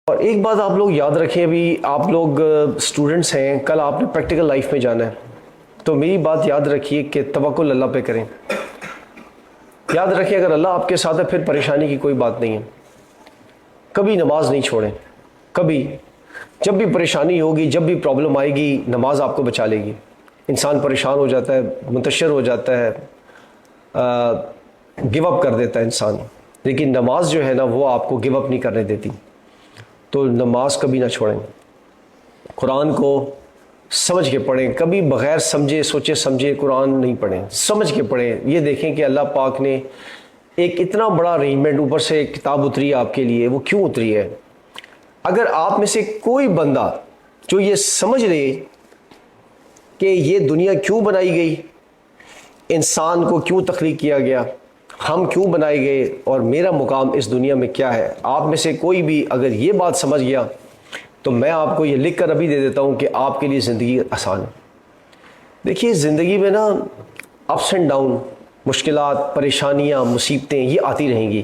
اور ایک بات آپ لوگ یاد رکھیں، ابھی آپ لوگ اسٹوڈنٹس ہیں، کل آپ نے پریکٹیکل لائف میں جانا ہے، تو میری بات یاد رکھیے کہ توکل اللہ پہ کریں. یاد رکھیں اگر اللہ آپ کے ساتھ ہے پھر پریشانی کی کوئی بات نہیں ہے. کبھی نماز نہیں چھوڑیں، کبھی. جب بھی پریشانی ہوگی، جب بھی پرابلم آئے گی، نماز آپ کو بچا لے گی. انسان پریشان ہو جاتا ہے، منتشر ہو جاتا ہے، گیو اپ کر دیتا ہے انسان، لیکن نماز جو ہے نا وہ آپ کو گیو اپ نہیں کرنے دیتی. تو نماز کبھی نہ چھوڑیں. قرآن کو سمجھ کے پڑھیں، کبھی بغیر سمجھے سوچے سمجھے قرآن نہیں پڑھیں، سمجھ کے پڑھیں. یہ دیکھیں کہ اللہ پاک نے ایک اتنا بڑا ارینجمنٹ، اوپر سے ایک کتاب اتری آپ کے لیے، وہ کیوں اتری ہے؟ اگر آپ میں سے کوئی بندہ جو یہ سمجھ لے کہ یہ دنیا کیوں بنائی گئی، انسان کو کیوں تخلیق کیا گیا، ہم کیوں بنائے گئے، اور میرا مقام اس دنیا میں کیا ہے، آپ میں سے کوئی بھی اگر یہ بات سمجھ گیا تو میں آپ کو یہ لکھ کر ابھی دے دیتا ہوں کہ آپ کے لیے زندگی آسان ہے. دیکھیے زندگی میں نا اپس اینڈ ڈاؤن، مشکلات، پریشانیاں، مصیبتیں یہ آتی رہیں گی.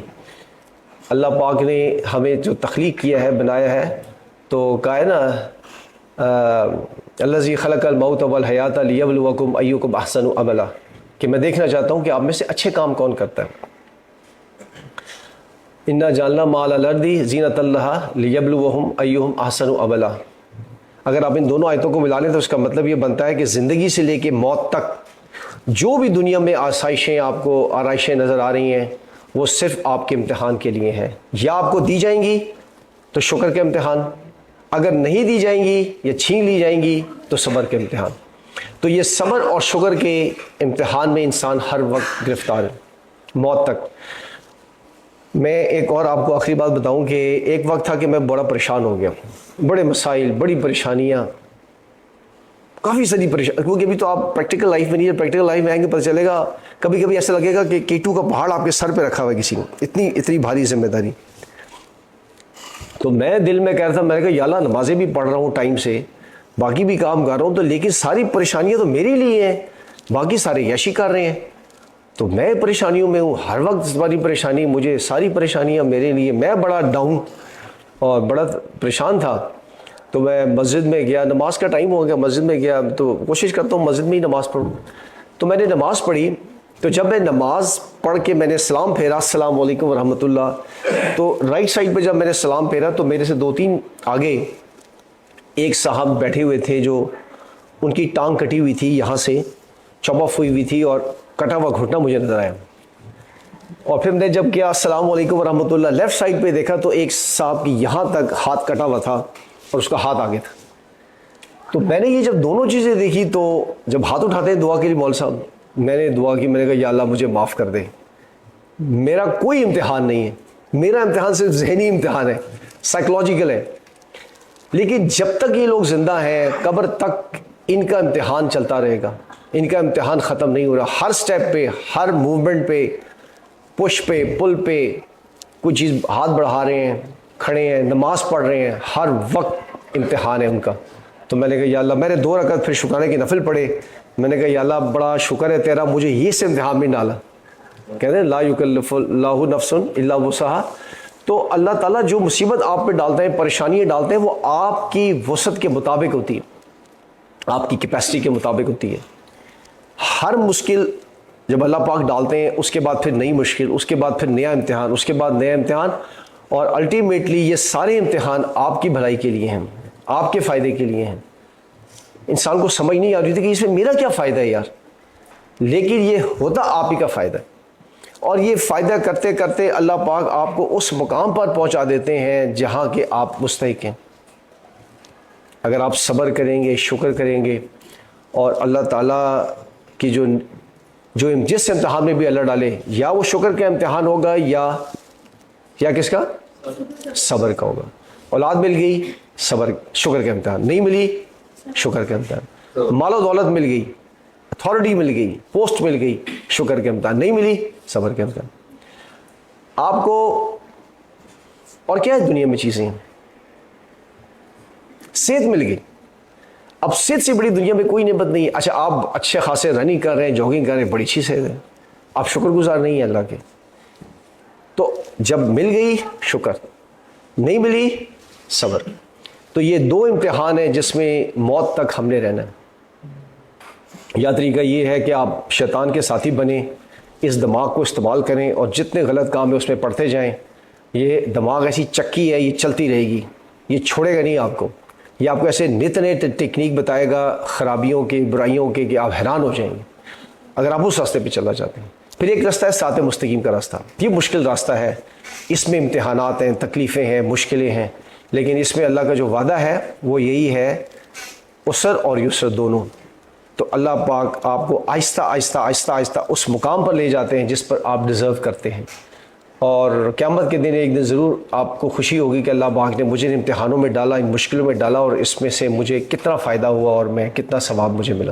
اللہ پاک نے ہمیں جو تخلیق کیا ہے، بنایا ہے، تو کہا ہے نا الذی خلق الموت والحیات لیبلوکم ایکم احسن عملا، کہ میں دیکھنا چاہتا ہوں کہ آپ میں سے اچھے کام کون کرتا ہے. انا جعلنا ما علی الارض زینۃ لہا لیبلوہم ایہم احسن عملا. اگر آپ ان دونوں آیتوں کو ملا لیں تو اس کا مطلب یہ بنتا ہے کہ زندگی سے لے کے موت تک جو بھی دنیا میں آسائشیں آپ کو آرائشیں نظر آ رہی ہیں، وہ صرف آپ کے امتحان کے لیے ہیں. یا آپ کو دی جائیں گی تو شکر کے امتحان، اگر نہیں دی جائیں گی یا چھین لی جائیں گی تو صبر کے امتحان. تو یہ صبر اور شکر کے امتحان میں انسان ہر وقت گرفتار ہے موت تک. میں ایک اور آپ کو آخری بات بتاؤں کہ ایک وقت تھا کہ میں بڑا پریشان ہو گیا، بڑے مسائل، بڑی پریشانیاں، کافی ساری پریشانی، کیونکہ ابھی تو آپ پریکٹیکل لائف میں نہیں ہے. پریکٹیکل لائف میں آئیں گے پتہ چلے گا، کبھی کبھی ایسا لگے گا کہ کیٹو کا پہاڑ آپ کے سر پہ رکھا ہوا ہے کسی نے، اتنی بھاری ذمہ داری. تو میں دل میں کہہ رہا تھا، میں نے کہا یا اللہ نمازیں بھی پڑھ رہا ہوں ٹائم سے، باقی بھی کام کر رہا ہوں، تو لیکن ساری پریشانیاں تو میرے لیے ہیں، باقی سارے یشی کر رہے ہیں، تو میں پریشانیوں میں ہوں. ہر وقت ساری پریشانی مجھے، ساری پریشانیاں میرے لیے. میں بڑا ڈاؤن اور بڑا پریشان تھا. تو میں مسجد میں گیا، نماز کا ٹائم ہو گیا، مسجد میں گیا تو کوشش کرتا ہوں مسجد میں ہی نماز پڑھوں. تو میں نے نماز پڑھی، تو جب میں نماز پڑھ کے میں نے سلام پھیرا، السلام علیکم ورحمۃ اللہ، تو رائٹ سائڈ پہ جب میں نے سلام پھیرا تو میرے سے 2-3 آگے ایک صاحب بیٹھے ہوئے تھے جو ان کی ٹانگ کٹی ہوئی تھی، یہاں سے چوپ آف ہوئی ہوئی تھی اور کٹا ہوا گھٹنا مجھے نظر آیا. اور پھر میں نے جب کیا السلام علیکم ورحمۃ اللہ، لیفٹ سائڈ پہ دیکھا تو ایک صاحب کی یہاں تک ہاتھ کٹا ہوا تھا اور اس کا ہاتھ آگے تھا. تو میں نے یہ جب دونوں چیزیں دیکھی تو جب ہاتھ اٹھاتے ہیں دعا کے لیے مول صاحب، میں نے دعا کی، میں نے کہا یا اللہ مجھے معاف کر دے، میرا کوئی امتحان نہیں ہے، میرا امتحان صرف ذہنی امتحان ہے، سائیکولوجیکل ہے. لیکن جب تک یہ لوگ زندہ ہیں قبر تک ان کا امتحان چلتا رہے گا، ان کا امتحان ختم نہیں ہو رہا. ہر سٹیپ پہ، ہر موومنٹ پہ، پش پہ، پل پہ کوئی چیز ہاتھ بڑھا رہے ہیں، کھڑے ہیں، نماز پڑھ رہے ہیں، ہر وقت امتحان ہے ان کا. تو میں نے کہا یا اللہ، میں نے 2 رکعت پھر شکرانے کی نفل پڑھے. میں نے کہا یا اللہ بڑا شکر ہے تیرا، مجھے یہ سے امتحان میں ڈالا. کہتے ہیں لا یکلف اللہ نفس الا وسعہا. تو اللہ تعالیٰ جو مصیبت آپ پہ ڈالتے ہیں، پریشانیاں ڈالتے ہیں، وہ آپ کی وسعت کے مطابق ہوتی ہے، آپ کی کیپیسٹی کے مطابق ہوتی ہے. ہر مشکل جب اللہ پاک ڈالتے ہیں، اس کے بعد پھر نئی مشکل، اس کے بعد پھر نیا امتحان، اس کے بعد نیا امتحان، اور الٹیمیٹلی یہ سارے امتحان آپ کی بھلائی کے لیے ہیں، آپ کے فائدے کے لیے ہیں. انسان کو سمجھ نہیں آ رہی تھی کہ اس میں میرا کیا فائدہ ہے یار، لیکن یہ ہوتا آپ ہی کا فائدہ ہے. اور یہ فائدہ کرتے کرتے اللہ پاک آپ کو اس مقام پر پہنچا دیتے ہیں جہاں کہ آپ مستحق ہیں. اگر آپ صبر کریں گے، شکر کریں گے، اور اللہ تعالیٰ کی جو جس امتحان میں بھی اللہ ڈالے، یا وہ شکر کا امتحان ہوگا یا کس کا، صبر کا ہوگا. اولاد مل گئی، شکر کا امتحان، نہیں ملی، شکر کا امتحان. مال و دولت مل گئی، اتھارٹی مل گئی، پوسٹ مل گئی، شکر کا امتحان، نہیں ملی، صبر کا امتحان. آپ کو اور کیا ہے دنیا میں چیزیں، صحت مل گئی. اب صحت سے بڑی دنیا میں کوئی نعمت نہیں ہے. اچھا آپ اچھے خاصے رننگ کر رہے ہیں، جاگنگ کر رہے ہیں، بڑی اچھی صحت ہے، آپ شکر گزار نہیں ہیں اللہ کے. تو جب مل گئی شکر، نہیں ملی صبر. تو یہ دو امتحان ہیں جس میں موت تک ہم نے رہنا ہے. یا طریقہ یہ ہے کہ آپ شیطان کے ساتھی بنیں, اس دماغ کو استعمال کریں اور جتنے غلط کام ہیں اس میں پڑھتے جائیں. یہ دماغ ایسی چکی ہے, یہ چلتی رہے گی, یہ چھوڑے گا نہیں آپ کو. یہ آپ کو ایسے نت نئے ٹیکنیک بتائے گا خرابیوں کے, برائیوں کے, کہ آپ حیران ہو جائیں گے اگر آپ اس راستے پہ چلنا چاہتے ہیں. پھر ایک راستہ ہے صراط مستقیم کا راستہ. یہ مشکل راستہ ہے, اس میں امتحانات ہیں, تکلیفیں ہیں, مشکلیں ہیں, لیکن اس میں اللہ کا جو وعدہ ہے وہ یہی ہے, عسر اور یسر دونوں. تو اللہ پاک آپ کو آہستہ آہستہ آہستہ آہستہ اس مقام پر لے جاتے ہیں جس پر آپ ڈیزرو کرتے ہیں. اور قیامت کے دن ایک دن ضرور آپ کو خوشی ہوگی کہ اللہ پاک نے مجھے ان امتحانوں میں ڈالا, ان مشکلوں میں ڈالا, اور اس میں سے مجھے کتنا فائدہ ہوا اور میں کتنا ثواب مجھے ملا.